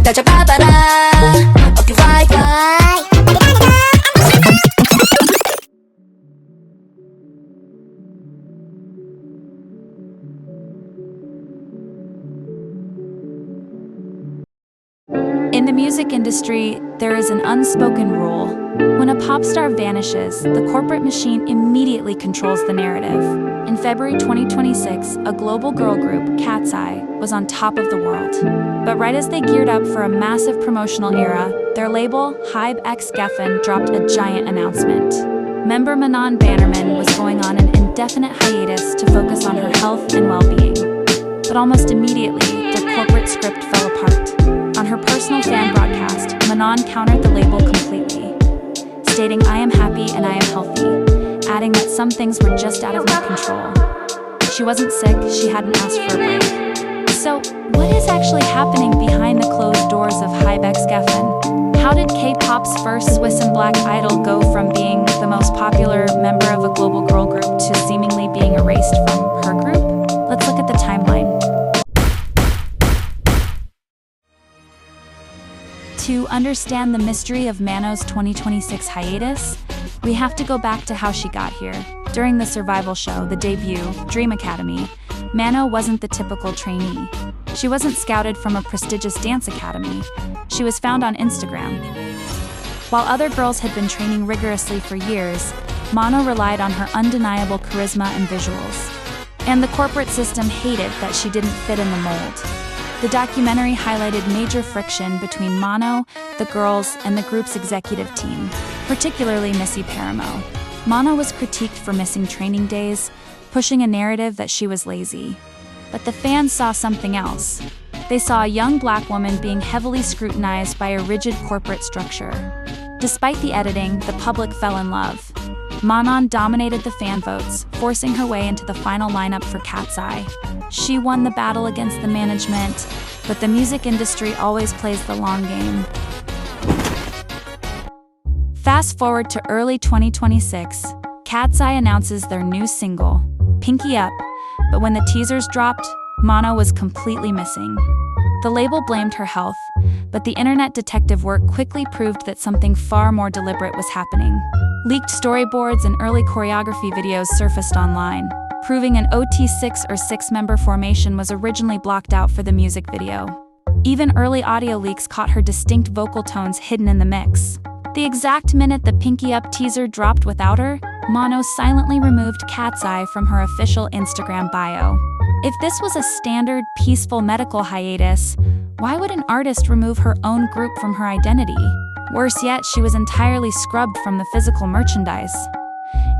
다 잡아봐라. Okay, why? In the music industry, there is an unspoken rule. When a pop star vanishes, the corporate machine immediately controls the narrative. In February 2026, a global girl group, Katseye, was on top of the world. But right as they geared up for a massive promotional era, their label, geffen, dropped a giant announcement. Member Manon was going on an indefinite hiatus to focus on her health and well-being. But almost immediately, their corporate script fell apart. On her personal fan broadcast, Manon countered the label completely, stating, "I am happy and I am healthy," adding that some things were just out of my control. She wasn't sick, she hadn't asked for a break. So, what is actually happening behind the closed doors of geffen? How did K-pop's first Swiss and Black idol go from being the most popular member of a global girl group to seemingly being erased from her group? Let's look at the timeline. To understand the mystery of Manon's 2026 hiatus, we have to go back to how she got here. During the survival show, the debut, Dream Academy, Manon wasn't the typical trainee. She wasn't scouted from a prestigious dance academy. She was found on Instagram. While other girls had been training rigorously for years, Manon relied on her undeniable charisma and visuals. And the corporate system hated that she didn't fit in the mold. The documentary highlighted major friction between Manon, the girls, and the group's executive team, particularly Missy Paramo. Manon was critiqued for missing training days, pushing a narrative that she was lazy. But the fans saw something else. They saw a young black woman being heavily scrutinized by a rigid corporate structure. Despite the editing, the public fell in love. Manon dominated the fan votes, forcing her way into the final lineup for Katseye. She won the battle against the management, but the music industry always plays the long game. Fast forward to early 2026, Katseye announces their new single, Pinky Up, but when the teasers dropped, Manon was completely missing. The label blamed her health, but the internet detective work quickly proved that something far more deliberate was happening. Leaked storyboards and early choreography videos surfaced online, proving an OT6 or six-member formation was originally blocked out for the music video. Even early audio leaks caught her distinct vocal tones hidden in the mix. The exact minute the Pinky Up teaser dropped without her, Manon silently removed Katseye from her official Instagram bio. If this was a standard, peaceful medical hiatus, why would an artist remove her own group from her identity? Worse yet, she was entirely scrubbed from the physical merchandise.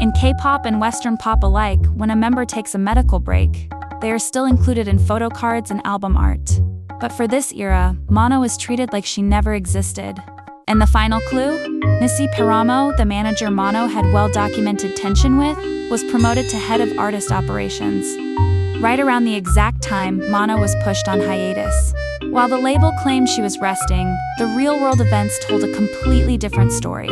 In K-pop and Western pop alike, when a member takes a medical break, they are still included in photo cards and album art. But for this era, Manon was treated like she never existed. And the final clue? Missy Paramo, the manager Manon had well-documented tension with, was promoted to head of artist operations. Right around the exact time Manon was pushed on hiatus. While the label claimed she was resting, the real-world events told a completely different story.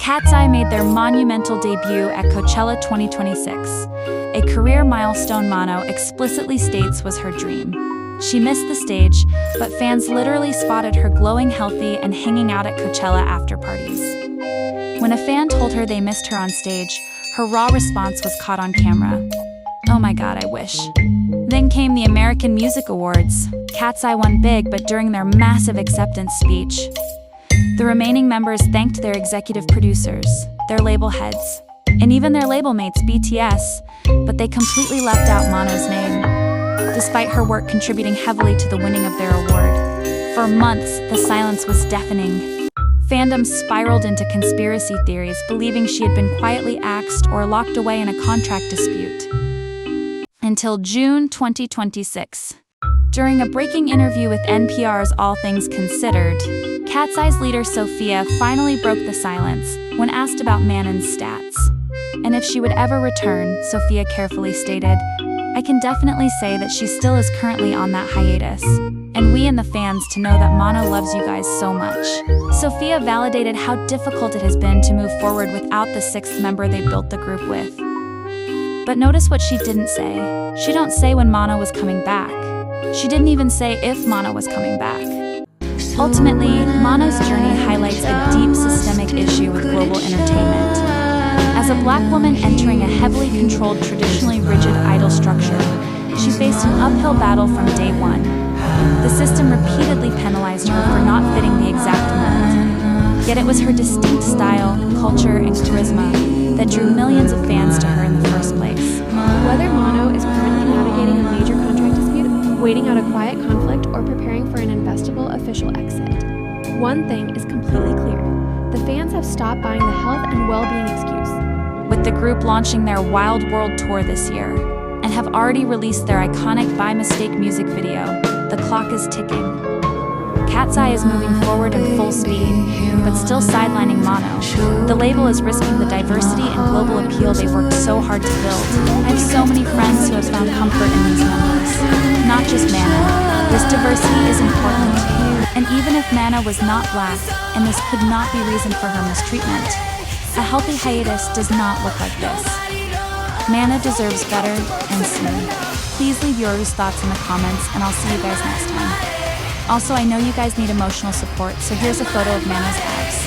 Katseye made their monumental debut at Coachella 2026, a career milestone Manon explicitly states was her dream. She missed the stage, but fans literally spotted her glowing healthy and hanging out at Coachella after-parties. When a fan told her they missed her on stage, her raw response was caught on camera. "Oh my god, I wish." Then came the American Music Awards. Katseye won big, but during their massive acceptance speech, the remaining members thanked their executive producers, their label heads, and even their label mates BTS, but they completely left out Manon's name, despite her work contributing heavily to the winning of their award. For months, the silence was deafening. Fandom spiraled into conspiracy theories, believing she had been quietly axed or locked away in a contract dispute. Until June 2026. During a breaking interview with NPR's All Things Considered, Katseye's leader Sophia finally broke the silence when asked about Manon's stats. And if she would ever return, Sophia carefully stated, "I can definitely say that she still is currently on that hiatus. And we and the fans to know that Manon loves you guys so much." Sophia validated how difficult it has been to move forward without the sixth member they built the group with. But notice what she didn't say. She don't say when Manon was coming back. She didn't even say if Manon was coming back. Ultimately, Mano's journey highlights a deep systemic issue with global entertainment. As a Black woman entering a heavily controlled, traditionally rigid idol structure, she faced an uphill battle from day one. The system repeatedly penalized her for not fitting the exact mold. Yet it was her distinct style, culture, and charisma that drew millions of fans to her in the first place. Whether Mano is currently navigating a major contract dispute, waiting out a quiet conflict, or preparing for an investable official exit, one thing is completely clear. The fans have stopped buying the health and well-being excuse. With the group launching their Wildworld tour this year, and have already released their iconic By Mistake music video, the clock is ticking. Katseye is moving forward in full speed, but still sidelining Mono. The label is risking the diversity and global appeal they worked so hard to build. I have so many friends who have found comfort in these members. Not just Manon. This diversity is important. And even if Manon was not Black, and this could not be reason for her mistreatment, a healthy hiatus does not look like this. Manon deserves better and soon. Please leave yours thoughts in the comments, and I'll see you guys next time. Also, I know you guys need emotional support, so here's a photo of Manon's abs.